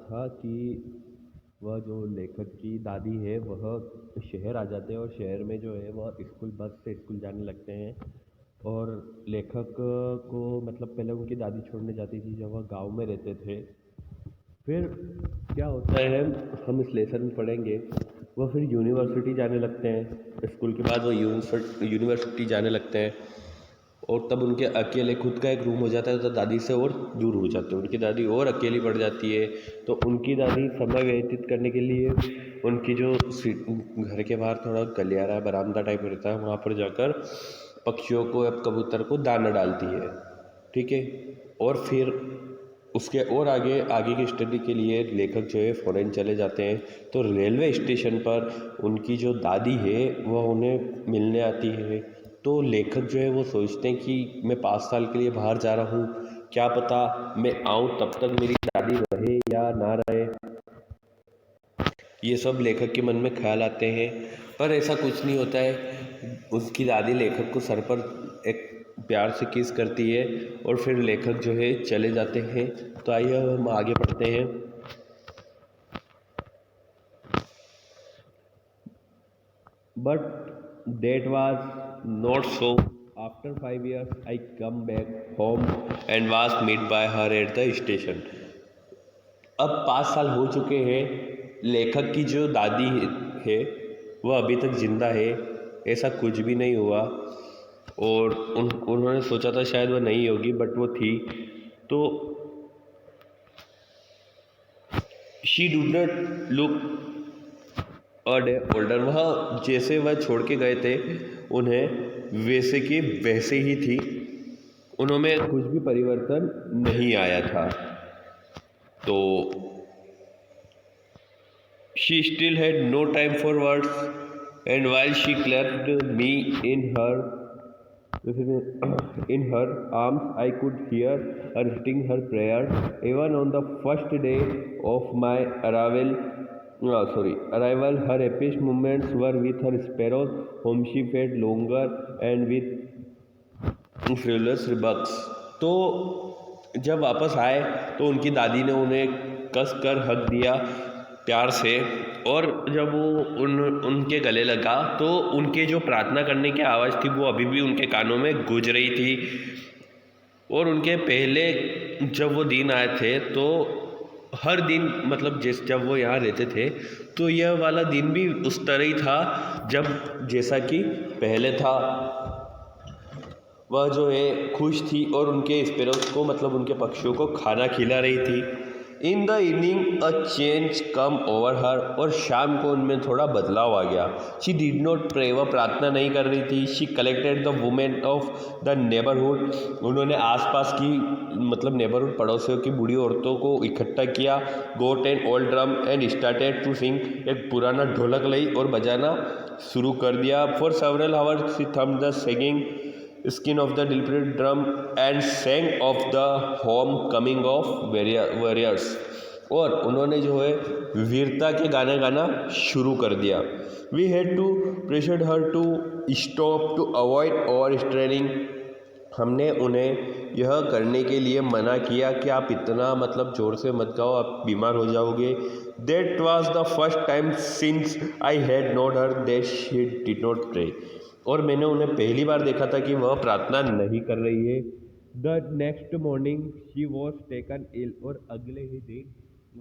था कि वह जो लेखक की दादी है वह शहर आ जाते हैं और शहर में जो है वह स्कूल बस से स्कूल जाने लगते हैं। और लेखक को मतलब पहले उनकी दादी छोड़ने जाती थी जब वह गांव में रहते थे। फिर क्या होता है, हम इस लेसन में पढ़ेंगे, वह फिर यूनिवर्सिटी जाने लगते हैं। स्कूल के बाद वो यूनिवर्सिटी जाने लगते हैं और तब उनके अकेले खुद का एक रूम हो जाता है तो दादी से और दूर हो जाते हैं। उनकी दादी और अकेली पड़ जाती है। तो उनकी दादी समय व्यतीत करने के लिए उनकी जो घर के बाहर थोड़ा गलियारा बरामदा टाइप रहता है वहाँ पर जाकर पक्षियों को या कबूतर को दाना डालती है। ठीक है। और फिर उसके और आगे आगे की स्टडी के लिए लेखक जो है फॉरेन चले जाते हैं। तो रेलवे स्टेशन पर उनकी जो दादी है वह उन्हें मिलने आती है। तो लेखक जो है वो सोचते हैं कि मैं 5 साल के लिए बाहर जा रहा हूँ, क्या पता मैं आऊँ तब तक मेरी दादी रहे या ना रहे। ये सब लेखक के मन में ख्याल आते हैं, पर ऐसा कुछ नहीं होता है। उसकी दादी लेखक को सर पर एक प्यार से किस करती है और फिर लेखक जो है चले जाते हैं। तो आइए हम आगे पढ़ते हैं। But that was not so. After 5 years, I come back home and was met by her at the station. अब 5 साल हो चुके हैं। लेखक की जो दादी है वह अभी तक जिंदा है, ऐसा कुछ भी नहीं हुआ। और उन्होंने सोचा था शायद वह नहीं होगी, बट वो थी। तो she do not look a day older. वह जैसे वह छोड़ के गए थे उन्हें वैसे की वैसे ही थी, उन्होंने कुछ भी परिवर्तन नहीं आया था। तो she still had no time for words, and while she clasped me in her arms, I could hear her repeating her prayer. Even on the first day of my arrival, her happiest moments were with her sparrows, whom she fed longer, and with frivolous rebukes. तो जब वापस आए तो उनकी दादी ने उन्हें कस कर हक दिया प्यार से। और जब वो उनके गले लगा तो उनके जो प्रार्थना करने की आवाज़ थी वो अभी भी उनके कानों में गूंज रही थी। और उनके पहले जब वो दिन आए थे तो हर दिन मतलब जब वो यहाँ रहते थे तो यह वाला दिन भी उस तरह ही था जब जैसा कि पहले था। वह जो है खुश थी और उनके स्पेरोज को मतलब उनके पक्षियों को खाना खिला रही थी। In the evening a change come over her. और शाम को उनमें थोड़ा बदलाव आ गया। She did not pray. वह प्रार्थना नहीं कर रही थी। She collected the women of the neighbourhood. उन्होंने आसपास की मतलब नेबरहुड पड़ोसियों की बूढ़ी औरतों को इकट्ठा किया। Got an old drum and started to sing. एक पुराना ढोलक लाई और बजाना शुरू कर दिया। For several hours she thumped the singing skin of the deliberate drum and sang of the home coming of warriors। और उन्होंने जो है वीरता के गाने गाना शुरू कर दिया। We had to pressure her to stop to avoid over straining. हमने उन्हें यह करने के लिए मना किया कि आप इतना मतलब ज़ोर से मत गाओ, आप बीमार हो जाओगे। That was the first time since I had not her that she did not pray. और मैंने उन्हें पहली बार देखा था कि वह प्रार्थना नहीं कर रही है। The next morning she was taken ill. और अगले ही दिन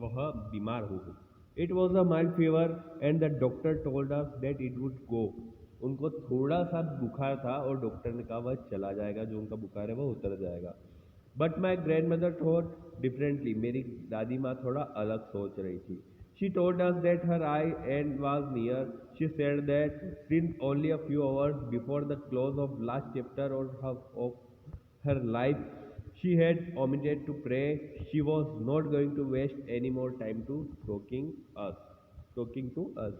वह बीमार हो गई। It was a mild fever and the doctor told us that it would go. उनको थोड़ा सा बुखार था और डॉक्टर ने कहा वह चला जाएगा, जो उनका बुखार है वह उतर जाएगा। But my grand mother thought differently. मेरी दादी माँ थोड़ा अलग सोच रही थी। She told us that her eye end was near. She said that since only a few hours before the close of last chapter of her life, she had omitted to pray. She was not going to waste any more time to talking to us.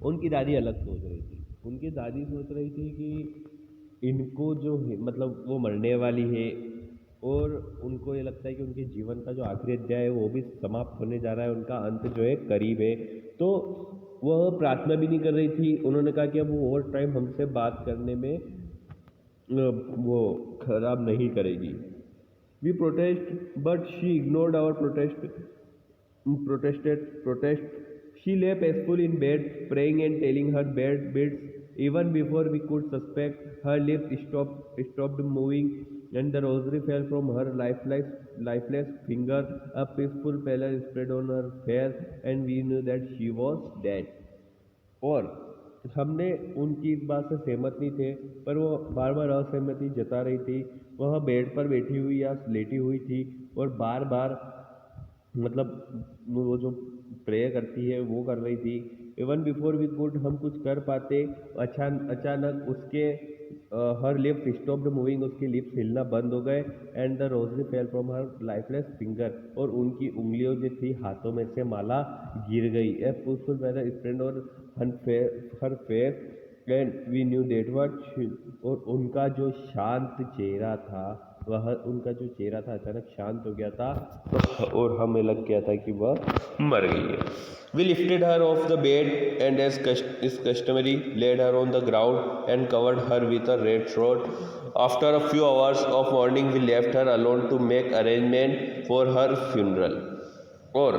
उनकी दादी अलग सोच रही थी। उनकी दादी सोच रही थी कि इनको जो है मतलब वो मरने वाली है और उनको ये लगता है कि उनके जीवन का जो आखिरी अध्याय है वो भी समाप्त होने जा रहा है, उनका अंत जो है करीब है। तो वह प्रार्थना भी नहीं कर रही थी। उन्होंने कहा कि अब वो और टाइम हमसे बात करने में वो खराब नहीं करेगी। We protest but she ignored our protest protest. She lay peaceful in bed, praying and telling her bed beads. Even before we could suspect, her lips stopped moving, and the rosary fell from her lifeless finger. A peaceful pallor spread on her face, and we knew that she was dead. और हमने उनकी इस बात से सहमत नहीं थे, पर वो बार बार असहमति जता रही थी। वह बेड पर बैठी हुई या लेटी हुई थी और बार बार मतलब वो जो प्रे करती है वो कर रही थी। इवन बिफोर वी कुड, हम कुछ कर पाते, अचानक उसके हर लिप्स स्टॉप्ड मूविंग, उसके लिप्स हिलना बंद हो गए, and the rosary fell from her lifeless finger, और उनकी उंगलियों जो थी हाथों में से माला गिर गई। ए फुलफुल वेदर स्प्रेड और her face, and we knew that what, और उनका जो शांत चेहरा था, वह उनका जो चेहरा था अचानक शांत हो गया था, और हमें लग गया था कि वह मर गई है। We lifted her off the bed and as is customary laid her on the ground and covered her with a red shroud. After a few hours of mourning we left her alone to make arrangement for her funeral. और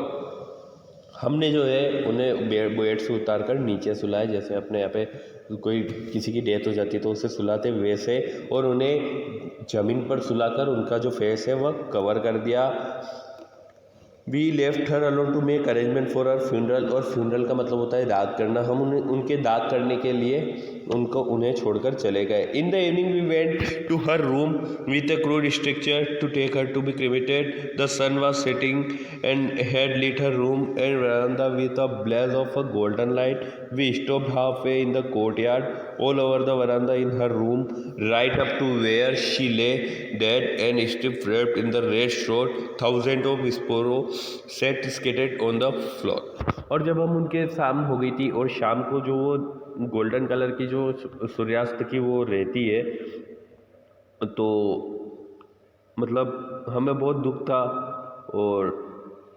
हमने जो है उन्हें bed से उतार कर नीचे सुलाया, जैसे अपने यहाँ पे कोई किसी की डेथ हो जाती है तो उसे सुलाते वैसे, और उन्हें ज़मीन पर सुलाकर उनका जो फेस है वह कवर कर दिया। We left her alone to make arrangement for her funeral, और फ्यूनरल का मतलब होता है दाग करना। हम उनके दाग करने के लिए उन्हें छोड़कर चले गए। In the evening we went to her room with a crude structure to take her to be cremated. The sun was setting and had lit her room and veranda with a blaze of a golden light. We stopped halfway in the courtyard, all over the veranda, in her room, right up to where she lay dead and still wrapped in the red shroud. Thousands of sparrows sat scattered on the floor. और जब हम उनके शाम हो गई थी, और शाम को जो वो गोल्डन कलर की जो सूर्यास्त की वो रहती है, तो मतलब हमें बहुत दुख था। और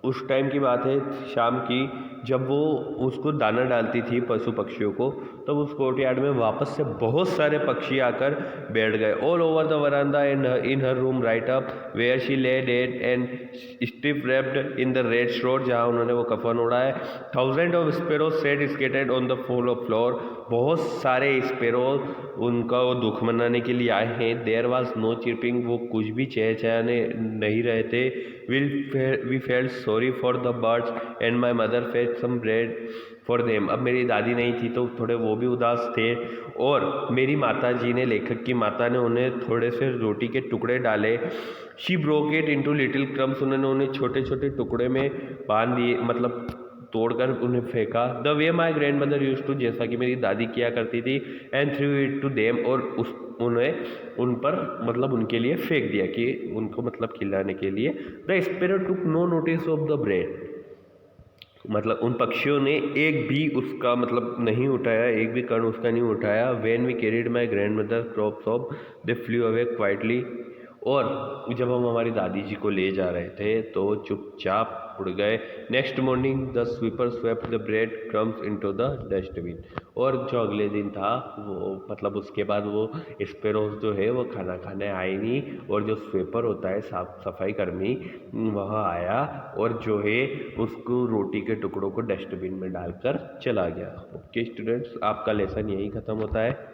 उस टाइम की बात है शाम की, जब वो उसको दाना डालती थी पशु पक्षियों को, तब उस कोर्टयार्ड में वापस से बहुत सारे पक्षी आकर बैठ गए। All over the veranda and in her room right up where she lay dead and stiff wrapped in the red shroud, जहाँ उन्होंने वो कफन ओढ़ा है। Thousand of sparrow sat scattered on the floor, बहुत सारे स्पेरो उनका वो दुख मनाने के लिए आए हैं। देयर वॉज नो चिरपिंग, वो कुछ भी चहचहाने नहीं रहे थे। We felt sorry for the birds and my mother felt some bread for them. अब मेरी दादी नहीं थी तो थोड़े वो भी उदास थे, और मेरी माता जी ने, लेखक की माता ने, उन्हें थोड़े से रोटी के टुकड़े डाले। She broke it into little crumbs, उन्होंने उन्हें छोटे छोटे टुकड़े में बांध दिए, मतलब तोड़कर उन्हें फेंका। The way my grandmother use to, जैसा कि मेरी दादी किया करती थी। And threw it to them, और उन्हें उन पर मतलब उनके लिए फेंक दिया, कि उनको मतलब खिलाने के लिए। The sparrow took no notice of the bread, मतलब उन पक्षियों ने एक भी उसका मतलब नहीं उठाया, एक भी कण उसका नहीं उठाया। When we carried my grandmother corpse off they flew away quietly, और जब हम हमारी दादी जी को ले जा रहे थे तो चुपचाप उड़ गए। Next morning the sweeper swept the bread crumbs into the dustbin, और जो अगले दिन था वो मतलब उसके बाद वो स्पेरोज जो है वो खाना खाने आए नहीं, और जो स्वीपर होता है साफ सफाई कर्मी, वह आया और जो है उसको रोटी के टुकड़ों को डस्टबिन में डालकर चला गया। ओके स्टूडेंट्स, आपका लेसन यही ख़त्म होता है।